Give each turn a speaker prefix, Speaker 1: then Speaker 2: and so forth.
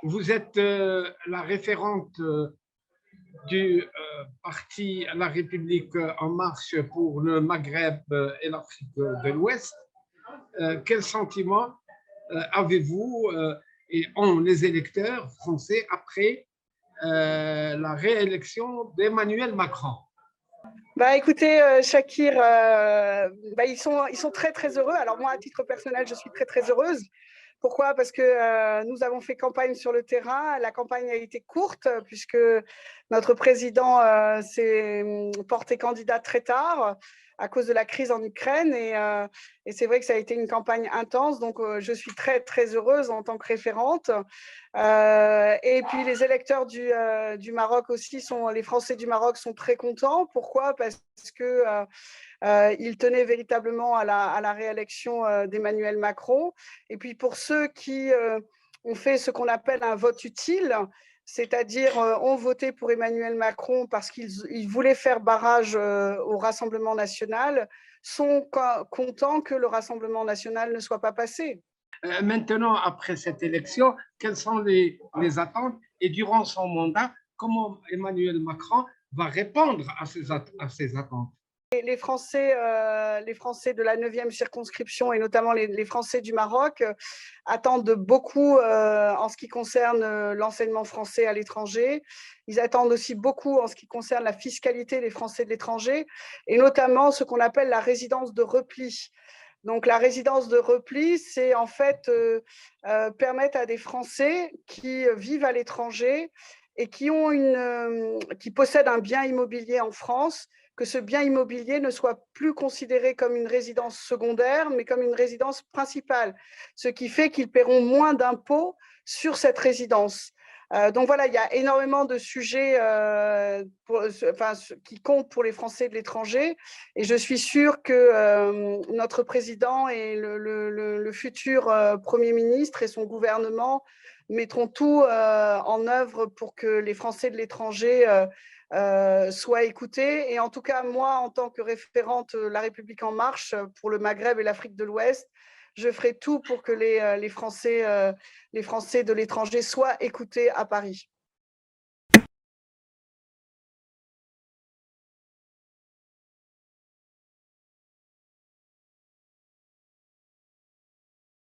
Speaker 1: Vous êtes la référente du parti La République En Marche pour le Maghreb et l'Afrique de l'Ouest. Quel sentiment avez-vous et ont les électeurs français après la réélection d'Emmanuel Macron?
Speaker 2: Bah, écoutez, Shakir, ils sont très, très heureux. Alors moi, à titre personnel, je suis très, très heureuse. Pourquoi? Parce que nous avons fait campagne sur le terrain. La campagne a été courte puisque notre président s'est porté candidat très tard à cause de la crise en Ukraine. Et c'est vrai que ça a été une campagne intense. Donc, je suis très, très heureuse en tant que référente. Et puis, les électeurs du Maroc aussi, les Français du Maroc sont très contents. Pourquoi? Parce que il tenait véritablement à la réélection d'Emmanuel Macron. Et puis pour ceux qui ont fait ce qu'on appelle un vote utile, c'est-à-dire ont voté pour Emmanuel Macron parce qu'ils voulaient faire barrage au Rassemblement national, sont contents que le Rassemblement national ne soit pas passé.
Speaker 1: Maintenant, après cette élection, quelles sont les attentes et durant son mandat, comment Emmanuel Macron va répondre à ces attentes?
Speaker 2: Les Français de la 9e circonscription et notamment les Français du Maroc attendent beaucoup en ce qui concerne l'enseignement français à l'étranger. Ils attendent aussi beaucoup en ce qui concerne la fiscalité des Français de l'étranger et notamment ce qu'on appelle la résidence de repli. Donc, la résidence de repli, c'est en fait permettre à des Français qui vivent à l'étranger et qui possèdent un bien immobilier en France, que ce bien immobilier ne soit plus considéré comme une résidence secondaire, mais comme une résidence principale, ce qui fait qu'ils paieront moins d'impôts sur cette résidence. Donc voilà, il y a énormément de sujets qui comptent pour les Français de l'étranger et je suis sûre que notre président et le futur Premier ministre et son gouvernement mettront tout en œuvre pour que les Français de l'étranger soient écoutés. Et en tout cas, moi, en tant que référente La République En Marche pour le Maghreb et l'Afrique de l'Ouest, je ferai tout pour que les Français de l'étranger soient écoutés à Paris.